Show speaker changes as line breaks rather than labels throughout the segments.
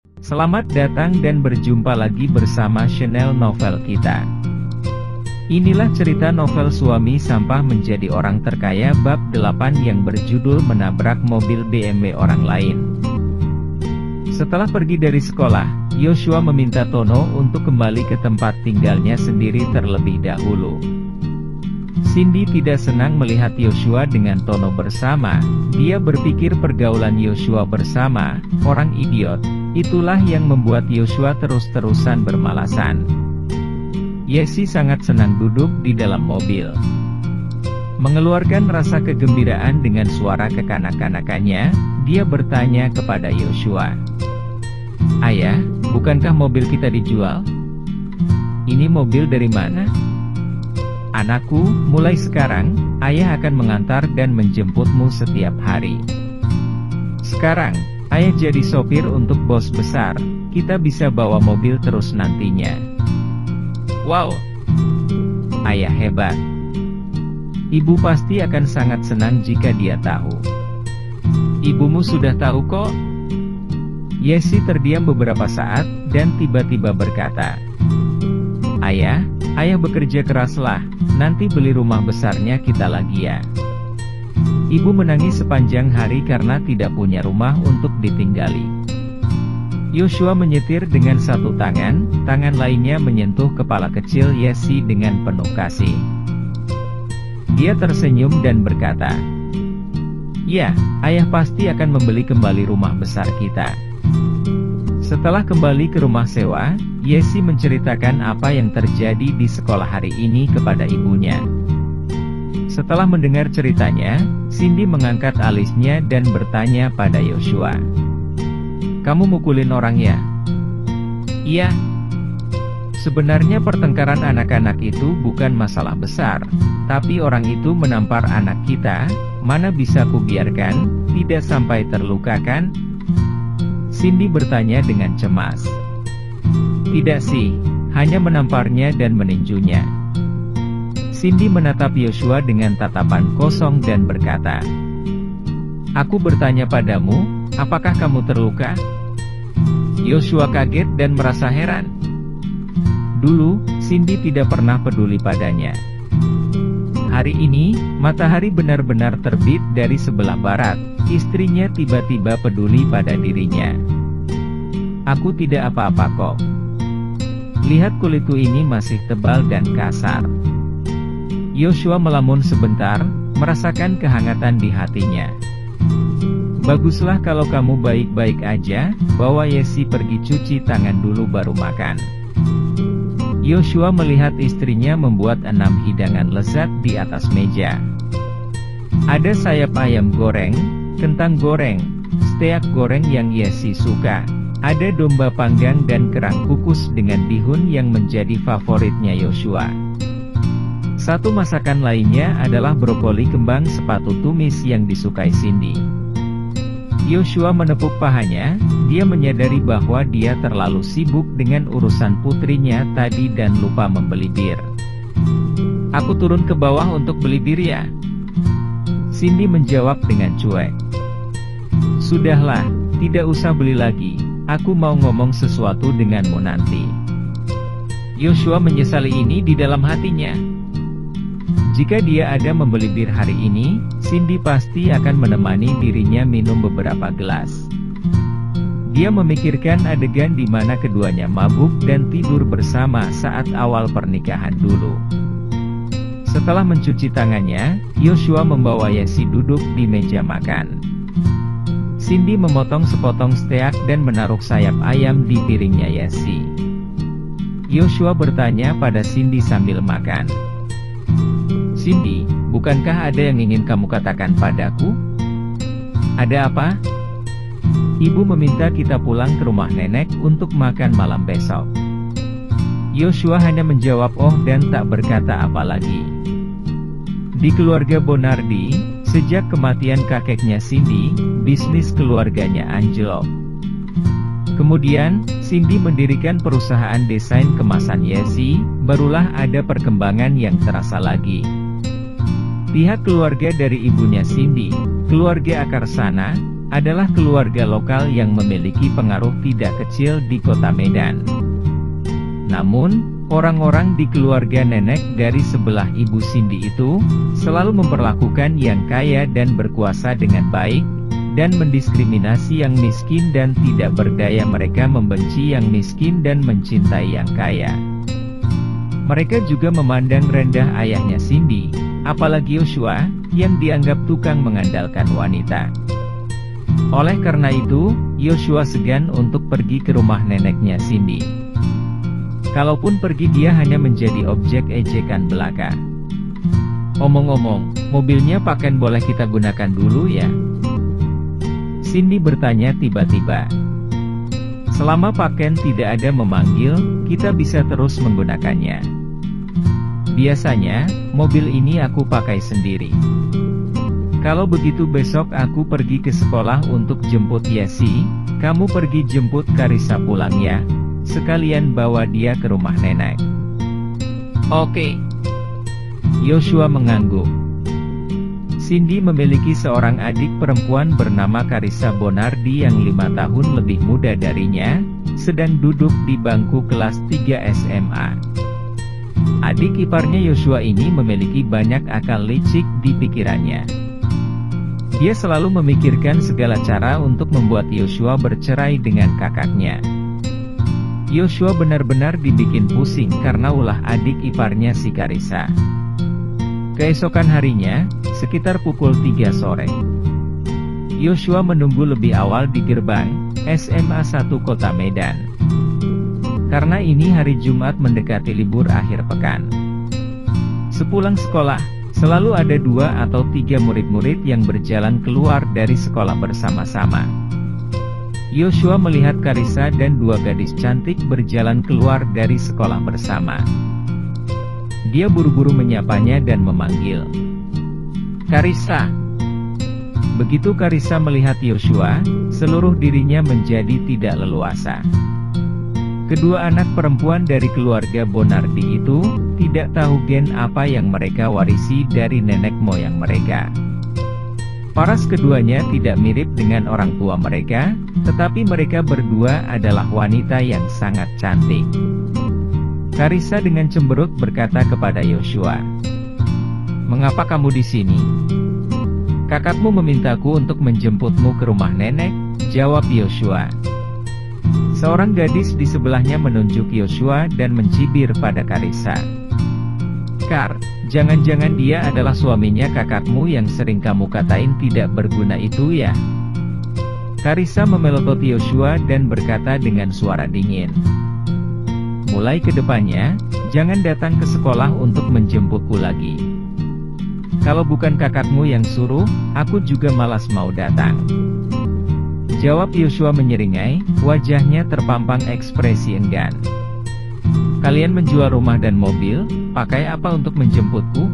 Selamat datang dan berjumpa lagi bersama channel novel kita. Inilah cerita novel Suami Sampah Menjadi Orang Terkaya bab 8 yang berjudul Menabrak Mobil BMW Orang Lain. Setelah pergi dari sekolah, Yoshua meminta Tono untuk kembali ke tempat tinggalnya sendiri terlebih dahulu. Cindy tidak senang melihat Yoshua dengan Tono bersama. Dia berpikir pergaulan Yoshua bersama orang idiot, itulah yang membuat Yoshua terus-terusan bermalasan. Yesi sangat senang duduk di dalam mobil. Mengeluarkan rasa kegembiraan dengan suara kekanak-kanakannya, dia bertanya kepada Yoshua. "Ayah, bukankah mobil kita dijual? Ini mobil dari mana?" "Anakku, mulai sekarang, ayah akan mengantar dan menjemputmu setiap hari. Sekarang, ayah jadi sopir untuk bos besar, kita bisa bawa mobil terus nantinya." "Wow, ayah hebat. Ibu pasti akan sangat senang jika dia tahu." "Ibumu sudah tahu kok." Yesi terdiam beberapa saat, dan tiba-tiba berkata, Ayah bekerja keraslah, nanti beli rumah besarnya kita lagi ya." Ibu menangis sepanjang hari karena tidak punya rumah untuk ditinggali. Yoshua menyetir dengan satu tangan, tangan lainnya menyentuh kepala kecil Yesi dengan penuh kasih. Dia tersenyum dan berkata, "Ya, ayah pasti akan membeli kembali rumah besar kita." Setelah kembali ke rumah sewa, Yesi menceritakan apa yang terjadi di sekolah hari ini kepada ibunya. Setelah mendengar ceritanya, Cindy mengangkat alisnya dan bertanya pada Yoshua, "Kamu mukulin orang ya?" "Iya. Sebenarnya pertengkaran anak-anak itu bukan masalah besar, tapi orang itu menampar anak kita, mana bisa kubiarkan, tidak sampai terluka kan?" Cindy bertanya dengan cemas. "Tidak sih, hanya menamparnya dan meninjunya." Cindy menatap Yoshua dengan tatapan kosong dan berkata, "Aku bertanya padamu, apakah kamu terluka?" Yoshua kaget dan merasa heran. Dulu, Cindy tidak pernah peduli padanya. Hari ini, matahari benar-benar terbit dari sebelah barat, istrinya tiba-tiba peduli pada dirinya. "Aku tidak apa-apa kok. Lihat kulitku ini masih tebal dan kasar." Yoshua melamun sebentar, merasakan kehangatan di hatinya. "Baguslah kalau kamu baik-baik aja, bawa Yesi pergi cuci tangan dulu baru makan." Yoshua melihat istrinya membuat 6 hidangan lezat di atas meja. Ada sayap ayam goreng, kentang goreng, steak goreng yang Yesi suka, ada domba panggang dan kerang kukus dengan bihun yang menjadi favoritnya Yoshua. Satu masakan lainnya adalah brokoli kembang sepatu tumis yang disukai Cindy. Yoshua menepuk pahanya, dia menyadari bahwa dia terlalu sibuk dengan urusan putrinya tadi dan lupa membeli bir. "Aku turun ke bawah untuk beli bir ya?" Cindy menjawab dengan cuek. "Sudahlah, tidak usah beli lagi, aku mau ngomong sesuatu denganmu nanti." Yoshua menyesali ini di dalam hatinya. Jika dia ada membeli bir hari ini, Cindy pasti akan menemani dirinya minum beberapa gelas. Dia memikirkan adegan di mana keduanya mabuk dan tidur bersama saat awal pernikahan dulu. Setelah mencuci tangannya, Yoshua membawa Yesi duduk di meja makan. Cindy memotong sepotong steak dan menaruh sayap ayam di piringnya Yesi. Yoshua bertanya pada Cindy sambil makan, "Cindy, bukankah ada yang ingin kamu katakan padaku?" "Ada apa?" "Ibu meminta kita pulang ke rumah nenek untuk makan malam besok." Yoshua hanya menjawab oh dan tak berkata apa lagi. Di keluarga Bonardi, sejak kematian kakeknya Cindy, bisnis keluarganya anjlok. Kemudian, Cindy mendirikan perusahaan desain kemasan Yesi, barulah ada perkembangan yang terasa lagi. Pihak keluarga dari ibunya Cindy, keluarga Akarsana, adalah keluarga lokal yang memiliki pengaruh tidak kecil di kota Medan. Namun, orang-orang di keluarga nenek dari sebelah ibu Cindy itu, selalu memperlakukan yang kaya dan berkuasa dengan baik, dan mendiskriminasi yang miskin dan tidak berdaya. Mereka membenci yang miskin dan mencintai yang kaya. Mereka juga memandang rendah ayahnya Cindy, apalagi Yoshua, yang dianggap tukang mengandalkan wanita. Oleh karena itu, Yoshua segan untuk pergi ke rumah neneknya Cindy. Kalaupun pergi, dia hanya menjadi objek ejekan belaka. Omong-omong, mobilnya Paken boleh kita gunakan dulu ya? Cindy bertanya tiba-tiba. Selama Paken tidak ada memanggil, kita bisa terus menggunakannya. Biasanya, mobil ini aku pakai sendiri. Kalau begitu besok aku pergi ke sekolah untuk jemput Yesi, kamu pergi jemput Karissa pulang ya. Sekalian bawa dia ke rumah nenek. Oke. Yoshua mengangguk. Cindy memiliki seorang adik perempuan bernama Karissa Bonardi yang 5 tahun lebih muda darinya, sedang duduk di bangku kelas 3 SMA. Adik iparnya Yoshua ini memiliki banyak akal licik di pikirannya. Dia selalu memikirkan segala cara untuk membuat Yoshua bercerai dengan kakaknya. Yoshua benar-benar dibikin pusing karena ulah adik iparnya si Karissa. Keesokan harinya, sekitar pukul 3 sore, Yoshua menunggu lebih awal di gerbang SMA 1 Kota Medan. Karena ini hari Jumat mendekati libur akhir pekan. Sepulang sekolah, selalu ada 2 atau 3 murid-murid yang berjalan keluar dari sekolah bersama-sama. Yoshua melihat Karissa dan 2 gadis cantik berjalan keluar dari sekolah bersama. Dia buru-buru menyapanya dan memanggil, "Karissa." Begitu Karissa melihat Yoshua, seluruh dirinya menjadi tidak leluasa. Kedua anak perempuan dari keluarga Bonardi itu, tidak tahu gen apa yang mereka warisi dari nenek moyang mereka. Paras keduanya tidak mirip dengan orang tua mereka, tetapi mereka berdua adalah wanita yang sangat cantik. Karissa dengan cemberut berkata kepada Yoshua, "Mengapa kamu di sini?" "Kakakmu memintaku untuk menjemputmu ke rumah nenek," jawab Yoshua. Seorang gadis di sebelahnya menunjuk Yoshua dan mencibir pada Karissa. "Kar, jangan-jangan dia adalah suaminya kakakmu yang sering kamu katain tidak berguna itu ya?" Karissa memelototi Yoshua dan berkata dengan suara dingin, "Mulai ke depannya, jangan datang ke sekolah untuk menjemputku lagi. Kalau bukan kakakmu yang suruh, aku juga malas mau datang." Jawab Yoshua menyeringai, wajahnya terpampang ekspresi enggan. "Kalian menjual rumah dan mobil, pakai apa untuk menjemputku?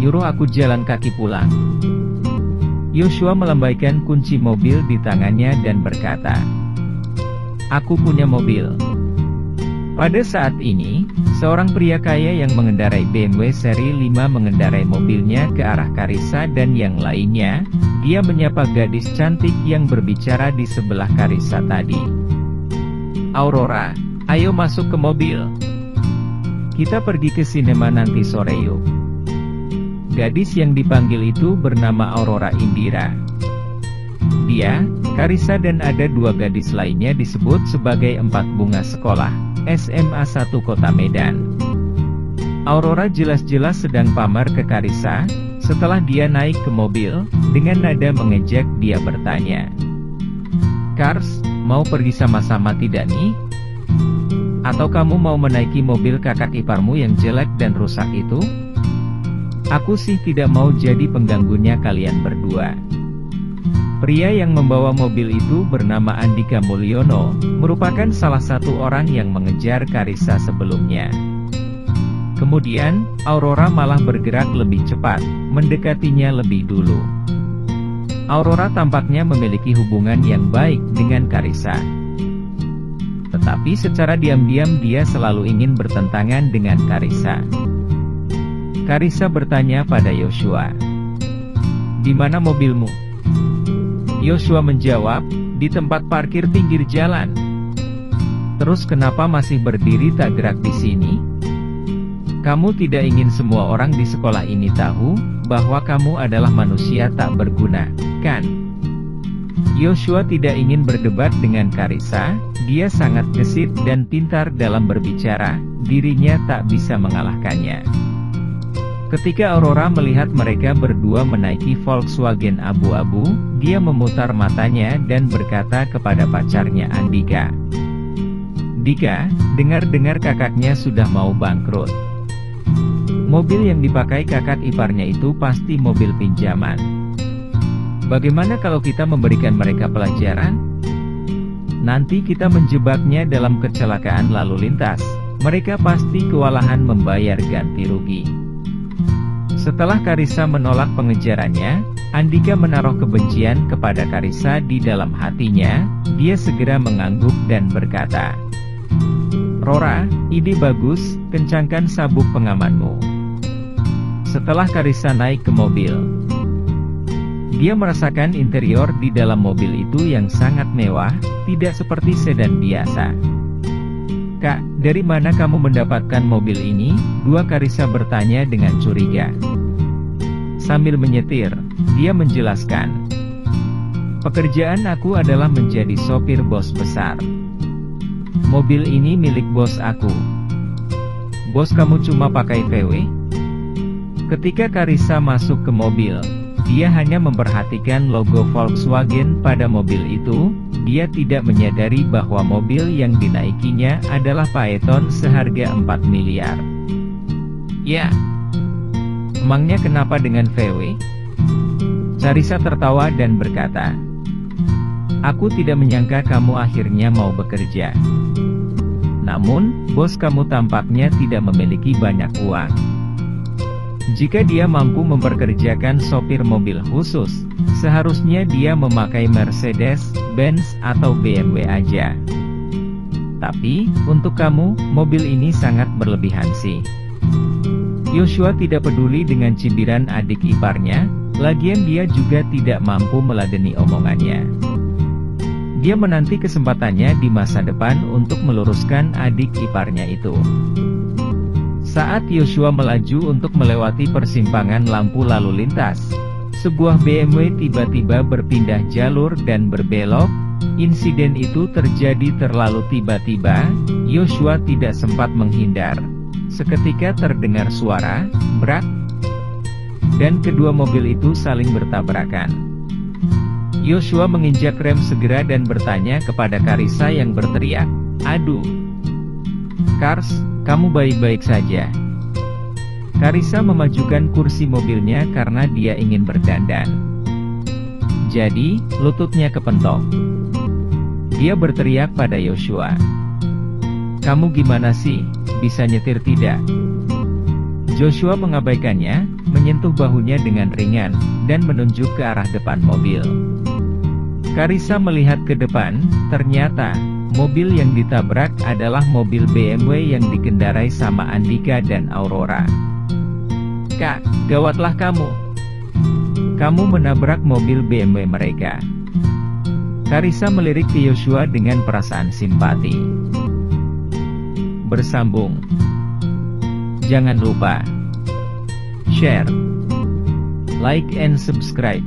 Nyuruh aku jalan kaki pulang." Yoshua melambaikan kunci mobil di tangannya dan berkata, "Aku punya mobil." Pada saat ini, seorang pria kaya yang mengendarai BMW seri 5 mengendarai mobilnya ke arah Karissa dan yang lainnya. Dia menyapa gadis cantik yang berbicara di sebelah Karissa tadi. "Aurora, ayo masuk ke mobil. Kita pergi ke sinema nanti sore yuk." Gadis yang dipanggil itu bernama Aurora Indira. Dia, Karissa dan ada 2 gadis lainnya disebut sebagai 4 bunga sekolah SMA 1 Kota Medan. Aurora jelas-jelas sedang pamer ke Karissa. Setelah dia naik ke mobil, dengan nada mengejek dia bertanya, "Kars, mau pergi sama-sama tidak nih? Atau kamu mau menaiki mobil kakak iparmu yang jelek dan rusak itu? Aku sih tidak mau jadi pengganggunya kalian berdua." Pria yang membawa mobil itu bernama Andika Mulyono, merupakan salah satu orang yang mengejar Karissa sebelumnya. Kemudian, Aurora malah bergerak lebih cepat, mendekatinya lebih dulu. Aurora tampaknya memiliki hubungan yang baik dengan Karissa. Tetapi secara diam-diam dia selalu ingin bertentangan dengan Karissa. Karissa bertanya pada Yoshua, "Di mana mobilmu?" Yoshua menjawab, "Di tempat parkir pinggir jalan." "Terus kenapa masih berdiri tak gerak di sini? Kamu tidak ingin semua orang di sekolah ini tahu bahwa kamu adalah manusia tak berguna, kan?" Yoshua tidak ingin berdebat dengan Carissa, dia sangat gesit dan pintar dalam berbicara, dirinya tak bisa mengalahkannya. Ketika Aurora melihat mereka berdua menaiki Volkswagen abu-abu, dia memutar matanya dan berkata kepada pacarnya Andika, "Dika, dengar-dengar kakaknya sudah mau bangkrut. Mobil yang dipakai kakak iparnya itu pasti mobil pinjaman. Bagaimana kalau kita memberikan mereka pelajaran? Nanti kita menjebaknya dalam kecelakaan lalu lintas. Mereka pasti kewalahan membayar ganti rugi." Setelah Carissa menolak pengejarannya, Andika menaruh kebencian kepada Carissa di dalam hatinya. Dia segera mengangguk dan berkata, "Rora, ide bagus, kencangkan sabuk pengamanmu." Setelah Carissa naik ke mobil, dia merasakan interior di dalam mobil itu yang sangat mewah, tidak seperti sedan biasa. "Kak, dari mana kamu mendapatkan mobil ini?" Dua Carissa bertanya dengan curiga. Sambil menyetir, dia menjelaskan, "Pekerjaan aku adalah menjadi sopir bos besar. Mobil ini milik bos aku. Bos kamu cuma pakai VW?" Ketika Carissa masuk ke mobil, dia hanya memperhatikan logo Volkswagen pada mobil itu. Dia tidak menyadari bahwa mobil yang dinaikinya adalah Phaeton seharga 4 miliar. "Ya, emangnya kenapa dengan VW?" Carissa tertawa dan berkata, "Aku tidak menyangka kamu akhirnya mau bekerja. Namun, bos kamu tampaknya tidak memiliki banyak uang. Jika dia mampu memperkerjakan sopir mobil khusus, seharusnya dia memakai Mercedes, Benz atau BMW aja. Tapi, untuk kamu, mobil ini sangat berlebihan sih." Yoshua tidak peduli dengan cibiran adik iparnya, lagian dia juga tidak mampu meladeni omongannya. Dia menanti kesempatannya di masa depan untuk meluruskan adik iparnya itu. Saat Yoshua melaju untuk melewati persimpangan lampu lalu lintas, sebuah BMW tiba-tiba berpindah jalur dan berbelok. Insiden itu terjadi terlalu tiba-tiba, Yoshua tidak sempat menghindar. Seketika terdengar suara, brak, dan kedua mobil itu saling bertabrakan. Yoshua menginjak rem segera dan bertanya kepada Carissa yang berteriak, "Aduh, Cars, kamu baik-baik saja?" Carissa memajukan kursi mobilnya karena dia ingin berdandan. Jadi, lututnya kepentok. Dia berteriak pada Yoshua, "Kamu gimana sih, bisa nyetir tidak?" Joshua mengabaikannya, menyentuh bahunya dengan ringan, dan menunjuk ke arah depan mobil. Carissa melihat ke depan, ternyata mobil yang ditabrak adalah mobil BMW yang dikendarai sama Andika dan Aurora. "Kak, gawatlah kamu. Kamu menabrak mobil BMW mereka." Carissa melirik ke Yoshua dengan perasaan simpati. Bersambung. Jangan lupa share, like and subscribe.